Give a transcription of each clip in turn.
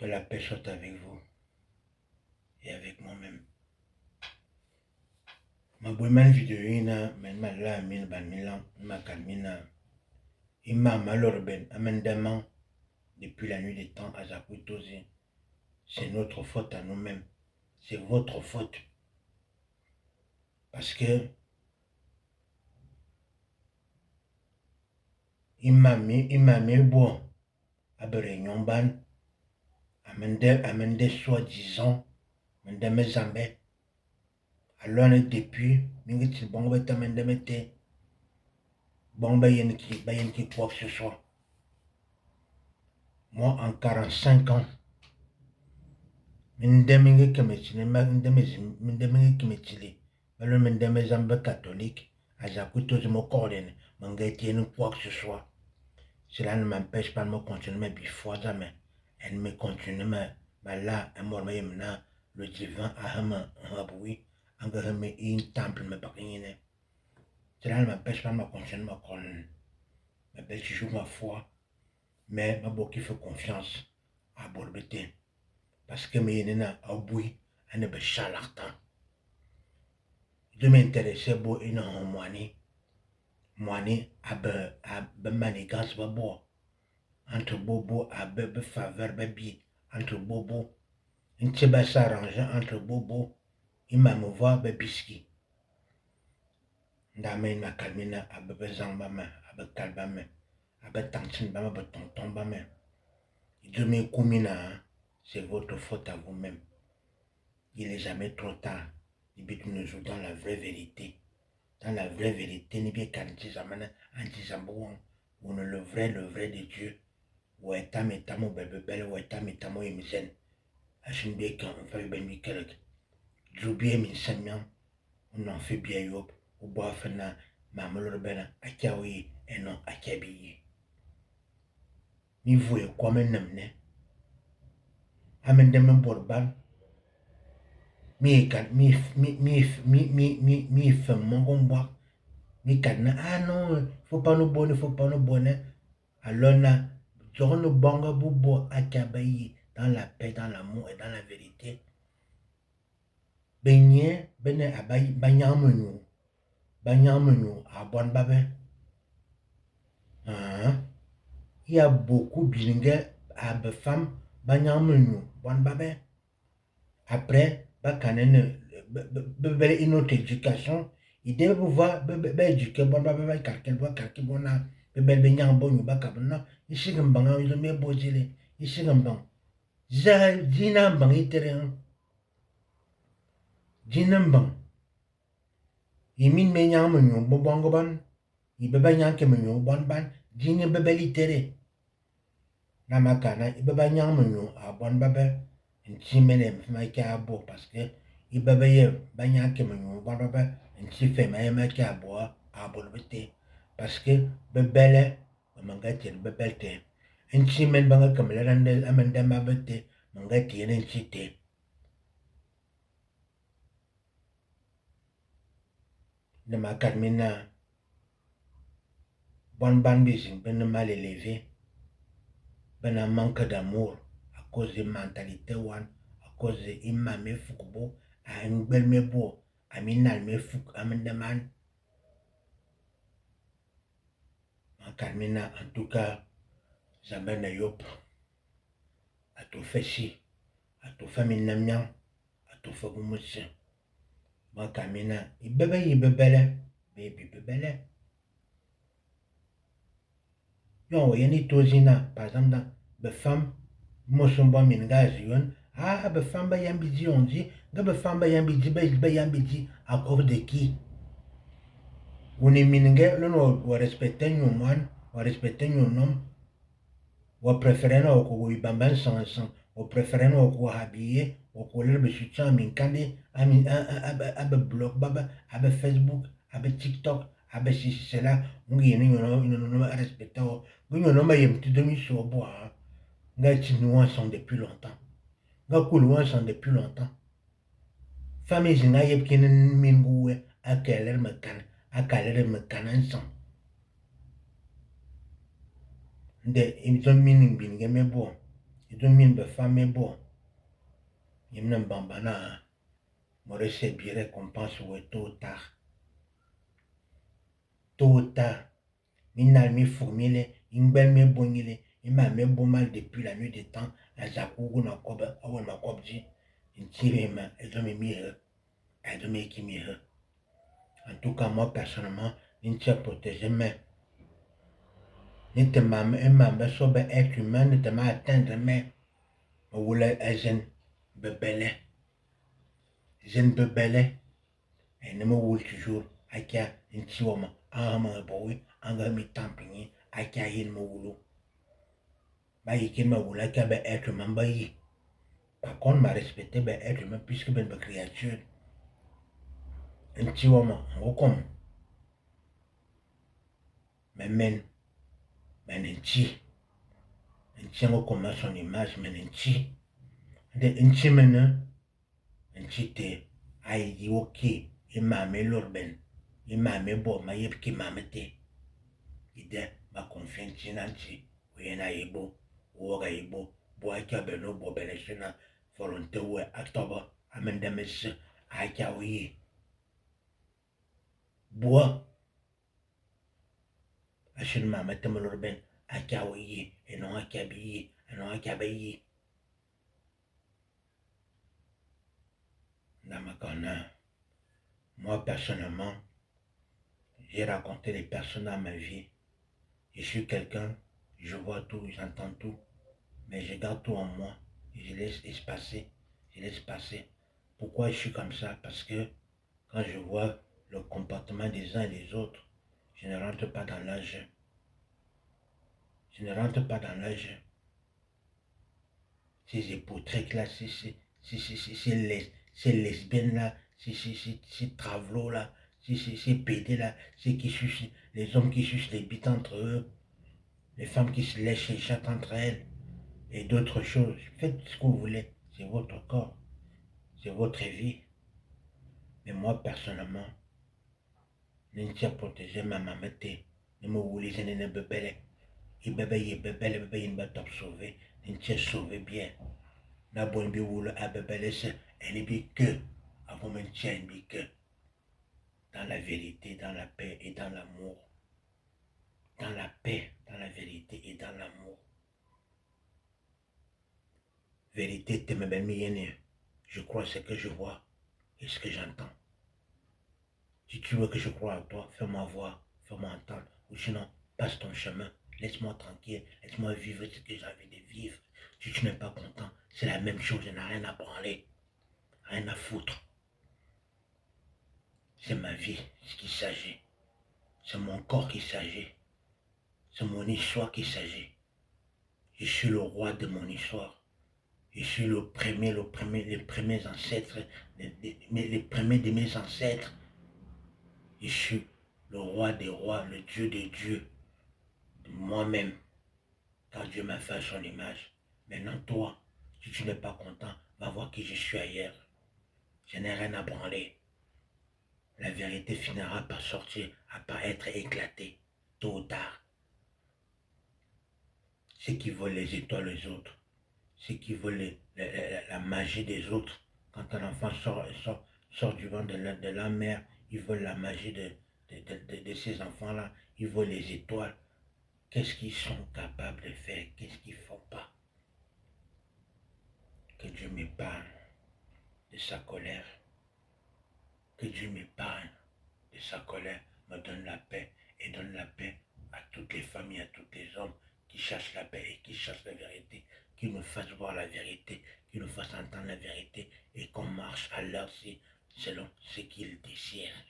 Que la paix soit avec vous et avec moi-même. Ma bonne vidéo ina ma la min ban milan ma kalmina imma malorben amendement depuis la nuit des temps à Zakutosi. C'est notre faute à nous-mêmes. C'est votre faute. Parce que imma mi bon à réunion ban amende soi-disant amende mes zambé. Alors depuis mingi bon ba tamende mete bon ba yen ki quoi que ce soit. Moi en 45 ans mindemenge kemetile mindemenge kemetile balo mindeme zambe catholique azakuto mo cordene mangetienne quoi que ce soit. Cela ne m'empêche pas de me continuer mes bifois jamais. Elle me continue ma là un mort maintenant le divin a un bruit engagé un temple me bakine. Cela ne m'empêche pas de me continuer ma colonne. Ma belle toujours ma foi mais ma beaucoup qui fait confiance à Borbete. Parce que mes nena a boui à ne pas charlatan. Je m'intéressais beaucoup à moani. Moani a manigance babo. Entre bobo a faveur baby. Entre bobo. Une teba s'arranger entre bobo. Il m'a me voir babiski. Ndame ma kalmina a bebe zambama. A be kalbame. A be tantin bama be tonton bame. Je me kumina. C'est votre faute à vous-même. Il n'est jamais trop tard. Il peut nous jouer dans la vraie vérité. Dans la vraie vérité, il n'y a qu'un anti-zambouan. Ou le vrai de Dieu. Ou est à metamo bébé, ou est à metamo émisen. Achine bien quand on fait bien quelque. J'oublie mes semiens. On en fait bien yop. Ou boit fena. Maman bena. Akawi. Et non akabi. Mi voye quoi menemne. Amen demain borban. Mi fait mon combat. Mi kadna ah non, faut pas nous bonner. Alors na, genre nous banga bubo akabayi dans la paix, dans l'amour et dans la vérité. Benye bene abayi banyamenu à bonne babe. Il y a beaucoup de à femmes banyamenu bonne babe. Après, bakanene une autre éducation. Il devait pouvoir éduquer bon baba quelqu'un doit quelqu'un bon na bel benyang bon yu bakabna ici gambanga il me bojile ici gambang za dina bang iteren dinambang imin menyang menyo bobongo ban ibeba nyang ke menyo bon ban dine bebelitere na makana ibeba nyang menyo a bon baba ntimene mfmaika abo parce que ibeba ye banyang ke menyo bon baba nti fait ma ki aboa abolbete parce que bebele mangatir bebelte nti men banga kamela rande amenda mabete mangati ene nti ne makamina bon ban bising ben mal élevé ben un manque d'amour à cause de mentalité one à cause de imame fukubo a un bel mebo aminal me fuk amendaman. Carmina, en tout cas, Zabana Yop, à tout fait si, à tout famille Namian, à tout fait monsieur. Moi, Carmina, il bébé, baby bébé. Non, il y a ni tozina, par exemple, dans les femmes, moi, je suis bon, ah, les femmes, yambidi, on dit, les femmes, yambidi, à cause de qui? On est mingue, on respecte nos moines, on respecte nos noms. Ou préféré na ou bamban sans ou préféré na ou habillé ou coller le soutien min kande abe blog baba abe Facebook abe TikTok abe si c'est là ngi ni no respecter o ngi no ma yem tu demi so bo nga ti nous ensemble depuis longtemps nga cool ensemble depuis longtemps famille zinga yeb kin min guwe akaler me kan ensemble de émission mining bin game bo Idomin be femme bon. Yemne bambana. Moi recevoir récompense ouais tôt ou tard. Tôt ou tard. Minal mi fourmile. Ingbel me bongile. Il m'a bon mal depuis la nuit des temps. À Zakougou na kobe. Awen ma kobji. Intire ma. Et de me mire. Et de me qui mire. En tout cas, moi personnellement, je tiens protéger mais. Ne te m'a sobe être humain, ne te m'a atteindre mais. On voulait un jeune bebele. Jeune bebele. Et ne me voulait toujours. Akia, une tiwama. Anga boy. Anga mi tampini. Akia yin me voulou. Bah, il m'a voulu akia be être humain bayi. Par contre, m'a respecté be être humain puisque ben be créature. Un tiwama. On comme. Mais men. Men un ti. Un ti comme à son image, men un ti. De inchimene nchite ayi oke imame lorben imame bo ma yepki mamete ide ma confiance nanchi oyena yebo woga yebo bo akia beno bo beneshina volonté we atoba amende mes akia oyi bo ashin mamete lorben akia oyi eno akia bi eno akia bi Namakana. Moi, personnellement, j'ai raconté les personnes dans ma vie. Je suis quelqu'un, je vois tout, j'entends tout, mais je garde tout en moi et je laisse espacer. Je laisse passer. Pourquoi je suis comme ça? Parce que quand je vois le comportement des uns et des autres, je ne rentre pas dans leur jeu. Je ne rentre pas dans leur jeu. Ces époux-là, ces lesbiennes-là, ces travelots-là, ces pédés-là, les hommes qui sucent les bites entre eux, les femmes qui se lèchent les chattes entre elles, et d'autres choses. Faites ce que vous voulez, c'est votre corps, c'est votre vie. Mais moi, personnellement, je ne tiens protéger ma mamete, ne me voulez je ne bebele. Et bébé, il m'a top sauvé, je ne tiens sauvé bien. Na bon bi wulu a bebele se, elle bi que, avant me tient bi que. Dans la vérité, dans la paix et dans l'amour. Dans la paix, dans la vérité et dans l'amour. Vérité, t'es même bien. Je crois ce que je vois et ce que j'entends. Si tu veux que je croie en toi, fais-moi voir, fais-moi entendre. Ou sinon, passe ton chemin. Laisse-moi tranquille. Laisse-moi vivre ce que j'ai envie de vivre. Si tu n'es pas content, c'est la même chose. Je n'ai rien à branler. Rien à foutre. C'est ma vie, ce qu'il s'agit. C'est mon corps qui s'agit. C'est mon histoire qui s'agit. Je suis le roi de mon histoire. Je suis les premiers ancêtres, les premiers de mes ancêtres. Je suis le roi des rois, le Dieu des dieux, de moi-même, quand Dieu m'a fait à son image. Maintenant, toi, si tu n'es pas content, va voir qui je suis ailleurs. Je n'ai rien à branler. La vérité finira par sortir, par être éclatée, tôt ou tard. Ceux qui veulent les étoiles les autres, ceux qui veulent la magie des autres, quand un enfant sort du ventre de la mère, ils veulent la magie de ces enfants-là, ils veulent les étoiles. Qu'est-ce qu'ils sont capables de faire? Qu'est-ce qu'ils ne font pas? Que Dieu m'épargne de sa colère. Que Dieu m'épargne de sa colère, me donne la paix et donne la paix à toutes les familles, à tous les hommes qui cherchent la paix et qui cherchent la vérité, qui nous fassent voir la vérité, qui nous fassent entendre la vérité et qu'on marche à leur selon ce qu'ils désirent.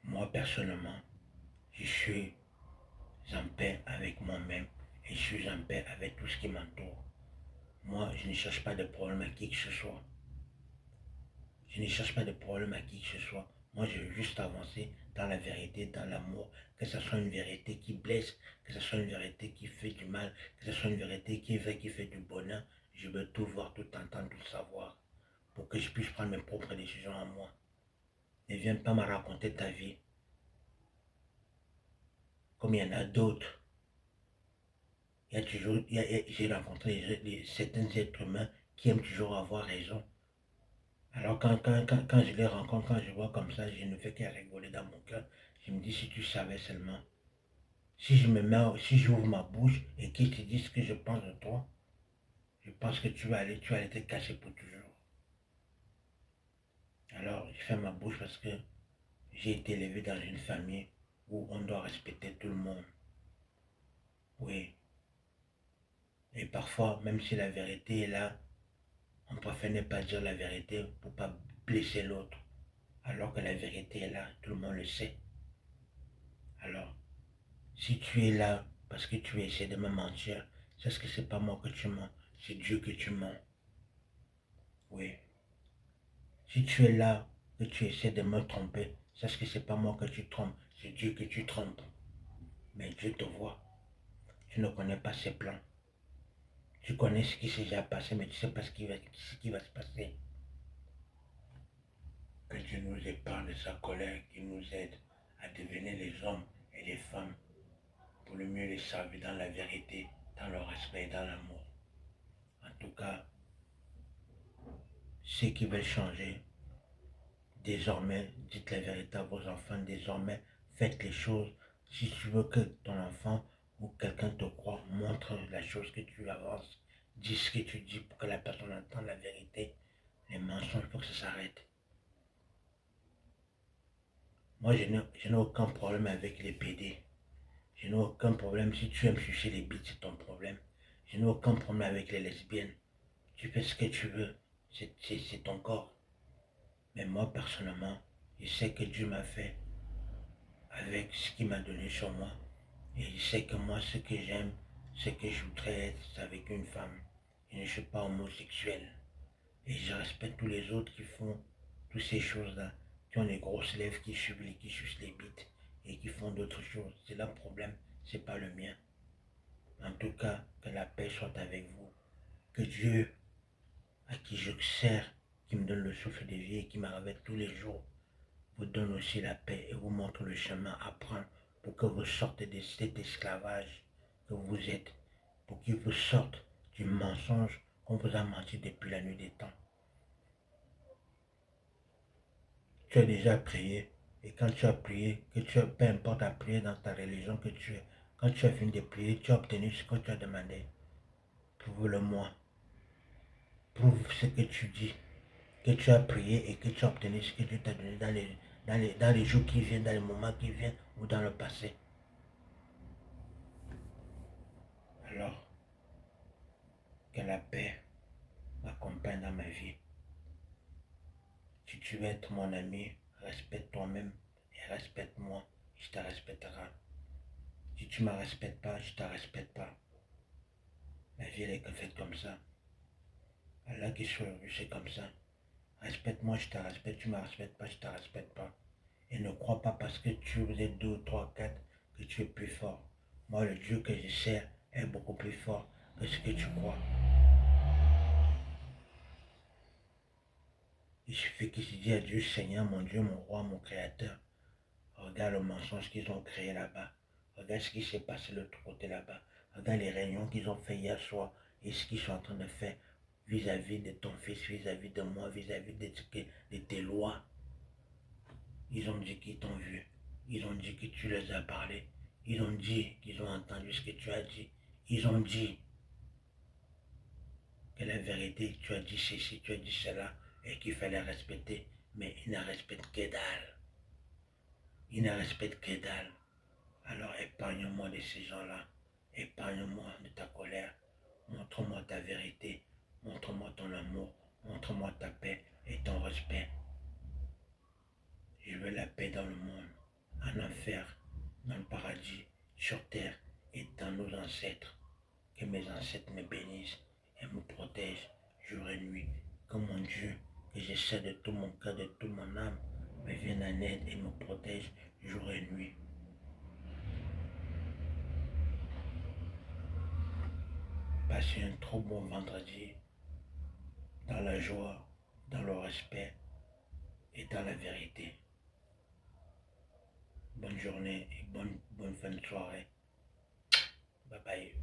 Moi, personnellement, je suis en paix avec moi-même et je suis en paix avec tout ce qui m'entoure. Moi, je ne cherche pas de problème à qui que ce soit. Je ne cherche pas de problème à qui que ce soit. Moi, je veux juste avancer dans la vérité, dans l'amour. Que ce soit une vérité qui blesse, que ce soit une vérité qui fait du mal, que ce soit une vérité qui est vraie, qui fait du bonheur. Je veux tout voir, tout entendre, tout savoir. Pour que je puisse prendre mes propres décisions à moi. Ne viens pas me raconter ta vie. Comme il y en a d'autres. Il y a toujours, j'ai rencontré certains êtres humains qui aiment toujours avoir raison. Alors quand je les rencontre, quand je vois comme ça, je ne fais que rigoler dans mon cœur. Je me dis, si tu savais seulement, si j'ouvre ma bouche et qu'ils te disent ce que je pense de toi, je pense que tu vas aller te cacher pour toujours. Alors, je fais ma bouche parce que j'ai été élevé dans une famille où on doit respecter tout le monde. Oui. Et parfois, même si la vérité est là, on préfère ne pas dire la vérité pour ne pas blesser l'autre. Alors que la vérité est là, tout le monde le sait. Alors, si tu es là parce que tu essaies de me mentir, c'est ce que c'est pas moi que tu mens, c'est Dieu que tu mens. Oui. Si tu es là que tu essaies de me tromper, c'est ce que c'est pas moi que tu trompes, c'est Dieu que tu trompes. Mais Dieu te voit. Tu ne connais pas ses plans. Tu connais ce qui s'est déjà passé, mais tu ne sais pas ce qui va se passer. Que Dieu nous épargne de sa colère, qu'il nous aide à devenir les hommes et les femmes pour le mieux les servir dans la vérité, dans le respect et dans l'amour. En tout cas, ceux qui veulent changer, désormais, dites la vérité à vos enfants, désormais, faites les choses. Si tu veux que ton enfant ou quelqu'un te croit, montre la chose que tu avances, dis ce que tu dis pour que la personne entende la vérité. Les mensonges, pour que ça s'arrête. Moi, je n'ai aucun problème avec les PD. Je n'ai aucun problème. Si tu aimes sucer les bites, c'est ton problème. Je n'ai aucun problème avec les lesbiennes. Tu fais ce que tu veux. C'est ton corps. Mais moi, personnellement, je sais que Dieu m'a fait avec ce qu'il m'a donné sur moi. Et je sais que moi, ce que j'aime, ce que je voudrais être, c'est avec une femme. Je ne suis pas homosexuel. Et je respecte tous les autres qui font toutes ces choses-là, qui ont les grosses lèvres, qui sucent les bites et qui font d'autres choses. C'est leur problème, c'est pas le mien. En tout cas, que la paix soit avec vous. Que Dieu, à qui je sers, qui me donne le souffle de vie et qui m'arrête tous les jours, vous donne aussi la paix et vous montre le chemin à prendre pour que vous sortez de cet esclavage que vous êtes, pour qu'il vous sorte du mensonge qu'on vous a menti depuis la nuit des temps. Tu as déjà prié, et quand tu as prié, peu importe à prier dans ta religion que tu es, quand tu as fini de prier, tu as obtenu ce que tu as demandé. Prouve-le-moi. Prouve ce que tu dis, que tu as prié et que tu as obtenu ce que Dieu t'a donné dans les jours qui viennent, dans les moments qui viennent ou dans le passé. Alors, que la paix m'accompagne dans ma vie. Si tu veux être mon ami, respecte toi-même et respecte-moi, je te respecterai. Si tu ne me respectes pas, je ne te respecte pas. La vie, elle est que faite comme ça. Allah qui soit c'est comme ça. Respecte-moi, je te respecte. Tu ne me respectes pas, je ne te respecte pas. Et ne crois pas parce que tu es 2, 3, 4 que tu es plus fort. Moi, le Dieu que je sers est beaucoup plus fort que ce que tu crois. Il suffit qu'il se dise à Dieu, Seigneur, mon Dieu, mon roi, mon créateur. Regarde le mensonge qu'ils ont créé là-bas. Regarde ce qui s'est passé de l'autre côté là-bas. Regarde les réunions qu'ils ont fait hier soir et ce qu'ils sont en train de faire vis-à-vis de ton fils, vis-à-vis de moi, vis-à-vis de tes lois. Ils ont dit qu'ils t'ont vu. Ils ont dit que tu les as parlé. Ils ont dit qu'ils ont entendu ce que tu as dit. Ils ont dit que la vérité, tu as dit ceci, tu as dit cela, et qu'il fallait respecter. Mais ils ne respectent que dalle. Ils ne respectent que dalle. Alors épargne-moi de ces gens-là. Épargne-moi de ta colère. Montre-moi ta vérité. Montre-moi ton amour. Montre-moi ta paix et ton respect. Je veux la paix dans le monde, en enfer, dans le paradis, sur terre et dans nos ancêtres. Que mes ancêtres me bénissent et me protègent jour et nuit. Que mon Dieu, que j'essaie de tout mon cœur, de toute mon âme, me vienne en aide et me protège jour et nuit. Passez un trop bon vendredi dans la joie, dans le respect et dans la vérité. bonne journée et bonne fin de soirée. Bye bye.